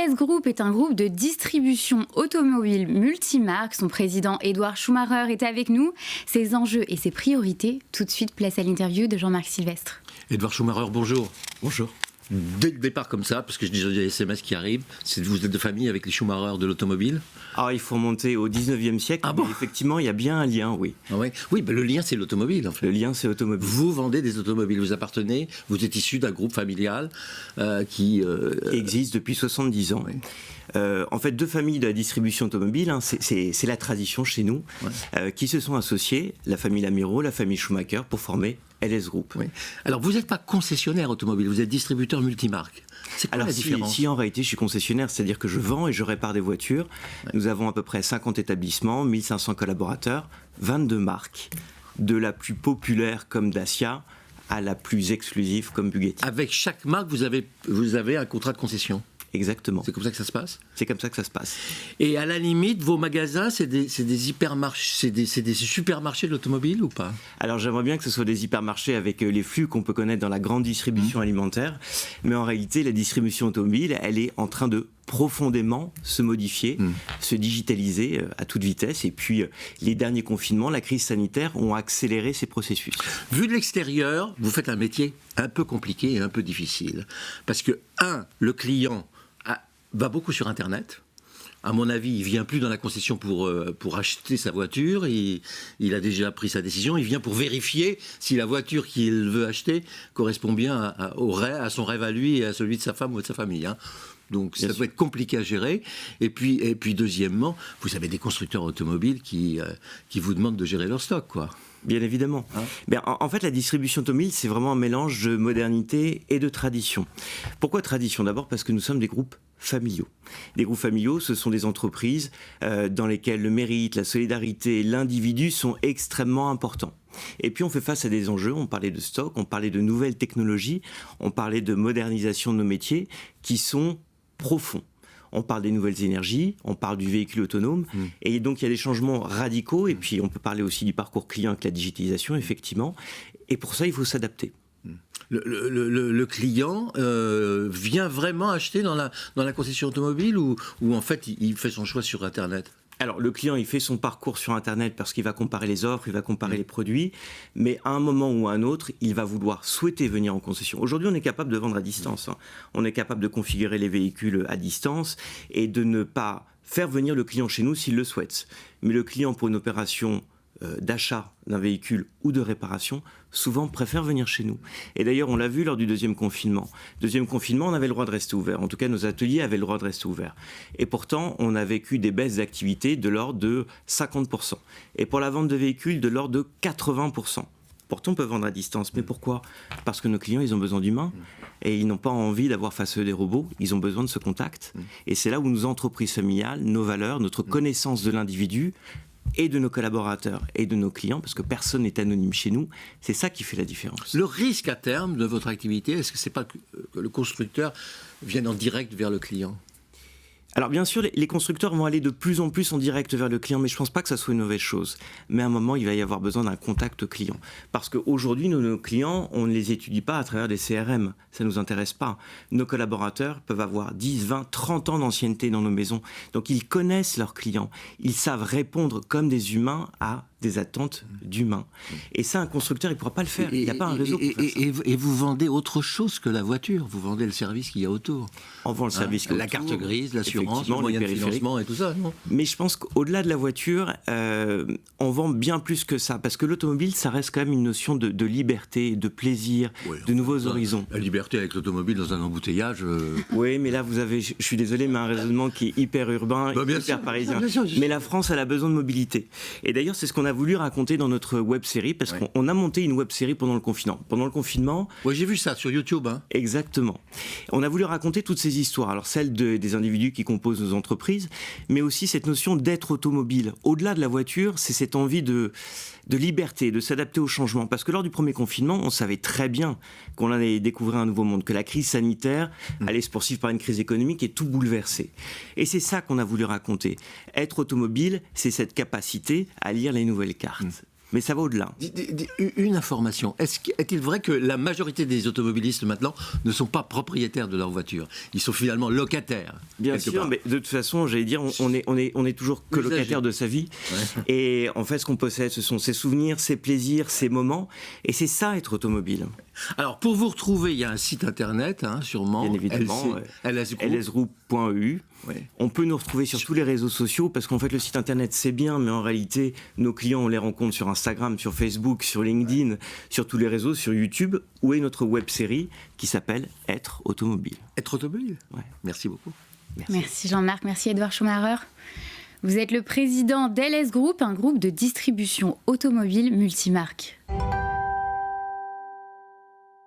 LS Group est un groupe de distribution automobile multimarque. Son président Édouard Schumacher est avec nous. Ses enjeux et ses priorités. Tout de suite, place à l'interview de Jean-Marc Sylvestre. Édouard Schumacher, bonjour. Bonjour. Dès le départ comme ça, parce que je dis des SMS qui arrivent, vous êtes de famille avec les Schumacher de l'automobile? Alors il faut remonter au 19e siècle, Ah bon? Effectivement il y a bien un lien, oui. Ah ouais. Oui, ben le lien c'est l'automobile en fait. Le lien c'est l'automobile. Vous vendez des automobiles, vous appartenez, vous êtes issu d'un groupe familial qui existe depuis 70 ans. Oui. En fait, deux familles de la distribution automobile, c'est la tradition chez nous, qui se sont associées, la famille Lamiro, la famille Schumacher, pour former LS Group. Oui. Alors vous n'êtes pas concessionnaire automobile, vous êtes distributeur multimarque. C'est quoi la différence? Si en réalité je suis concessionnaire, c'est-à-dire que je vends et je répare des voitures. Ouais. Nous avons à peu près 50 établissements, 1500 collaborateurs, 22 marques, de la plus populaire comme Dacia à la plus exclusive comme Bugatti. Avec chaque marque, vous avez un contrat de concession? Exactement. C'est comme ça que ça se passe? C'est comme ça que ça se passe. Et à la limite, vos magasins, c'est des hypermarchés, c'est des supermarchés de l'automobile ou pas? Alors j'aimerais bien que ce soit des hypermarchés avec les flux qu'on peut connaître dans la grande distribution alimentaire, mais en réalité, la distribution automobile, elle est en train de profondément se modifier, se digitaliser à toute vitesse. Et puis, les derniers confinements, la crise sanitaire ont accéléré ces processus. Vu de l'extérieur, vous faites un métier un peu compliqué et un peu difficile. Parce que, le client va beaucoup sur Internet. À mon avis, il ne vient plus dans la concession pour acheter sa voiture. Il a déjà pris sa décision. Il vient pour vérifier si la voiture qu'il veut acheter correspond bien à son rêve à lui et à celui de sa femme ou de sa famille. Donc ça peut être compliqué à gérer. Et puis deuxièmement, vous avez des constructeurs automobiles qui vous demandent de gérer leur stock, quoi. Bien évidemment. En fait, la distribution automobile, c'est vraiment un mélange de modernité et de tradition. Pourquoi tradition? D'abord parce que nous sommes des groupes familiaux. Des groupes familiaux, ce sont des entreprises dans lesquelles le mérite, la solidarité, l'individu sont extrêmement importants. Et puis on fait face à des enjeux, on parlait de stock, on parlait de nouvelles technologies, on parlait de modernisation de nos métiers qui sont profonds. On parle des nouvelles énergies, on parle du véhicule autonome, et donc il y a des changements radicaux, et puis on peut parler aussi du parcours client avec la digitalisation, effectivement, et pour ça il faut s'adapter. Le client vient vraiment acheter dans la concession automobile ou en fait il fait son choix sur Internet? Alors, le client, il fait son parcours sur Internet parce qu'il va comparer les offres, il va comparer les produits, mais à un moment ou à un autre, il va souhaiter venir en concession. Aujourd'hui, on est capable de vendre à distance. On est capable de configurer les véhicules à distance et de ne pas faire venir le client chez nous s'il le souhaite. Mais le client, pour une opération d'achat d'un véhicule ou de réparation, souvent préfère venir chez nous. Et d'ailleurs, on l'a vu lors du deuxième confinement. Deuxième confinement, on avait le droit de rester ouvert. En tout cas, nos ateliers avaient le droit de rester ouverts. Et pourtant, on a vécu des baisses d'activité de l'ordre de 50%. Et pour la vente de véhicules, de l'ordre de 80%. Pourtant, on peut vendre à distance. Mais pourquoi? Parce que nos clients, ils ont besoin d'humains. Et ils n'ont pas envie d'avoir face à eux des robots. Ils ont besoin de ce contact. Et c'est là où nos entreprises familiales, nos valeurs, notre connaissance de l'individu, et de nos collaborateurs et de nos clients, parce que personne n'est anonyme chez nous, c'est ça qui fait la différence. Le risque à terme de votre activité, est-ce que c'est pas que le constructeur vienne en direct vers le client? Alors bien sûr, les constructeurs vont aller de plus en plus en direct vers le client, mais je ne pense pas que ça soit une mauvaise chose. Mais à un moment, il va y avoir besoin d'un contact client. Parce qu'aujourd'hui, nos clients, on ne les étudie pas à travers des CRM. Ça ne nous intéresse pas. Nos collaborateurs peuvent avoir 10, 20, 30 ans d'ancienneté dans nos maisons. Donc ils connaissent leurs clients. Ils savent répondre comme des humains à des attentes d'humains. Et ça, un constructeur, il ne pourra pas le faire. Il n'y a pas un réseau pour faire ça. Et vous vendez autre chose que la voiture. Vous vendez le service qu'il y a autour. On vend le service qu'il y a la autour, carte grise, l'assurance, le moyen de financement et tout ça, non? Mais je pense qu'au-delà de la voiture, on vend bien plus que ça. Parce que l'automobile, ça reste quand même une notion de liberté, de plaisir, de nouveaux horizons. La liberté avec l'automobile dans un embouteillage... Oui, mais là, vous avez, je suis désolé, mais un raisonnement qui est hyper urbain, hyper parisien. Mais la France, elle a besoin de mobilité. Et d'ailleurs, c'est ce qu'on a voulu raconter dans notre web-série, parce qu'on a monté une web-série pendant le confinement. Pendant le confinement... Oui, j'ai vu ça sur YouTube. Exactement. On a voulu raconter toutes ces histoires. Alors, celles des individus qui composent nos entreprises, mais aussi cette notion d'être automobile. Au-delà de la voiture, c'est cette envie de liberté, de s'adapter au changement. Parce que lors du premier confinement, on savait très bien qu'on allait découvrir un nouveau monde, que la crise sanitaire allait se poursuivre par une crise économique et tout bouleverser. Et c'est ça qu'on a voulu raconter. Être automobile, c'est cette capacité à lire les nouvelles cartes. mais ça va au-delà. Une information. Est-il vrai que la majorité des automobilistes maintenant ne sont pas propriétaires de leur voiture? Ils sont finalement locataires. Bien sûr, mais de toute façon, j'allais dire, on est toujours que locataire de sa vie. Ouais. Et en fait, ce qu'on possède, ce sont ses souvenirs, ses plaisirs, ses moments. Et c'est ça, être automobile. Alors, pour vous retrouver, il y a un site internet, sûrement. Bien évidemment. lsgroup.eu. Ouais. On peut nous retrouver sur tous les réseaux sociaux, parce qu'en fait, le site internet, c'est bien, mais en réalité, nos clients, on les rencontre sur Instagram, sur Facebook, sur LinkedIn, sur tous les réseaux, sur YouTube, où est notre web-série qui s'appelle Être automobile. Être automobile. Ouais. Merci beaucoup. Merci Jean-Marc, merci Edouard Schumacher. Vous êtes le président d'LS Group, un groupe de distribution automobile multimarque.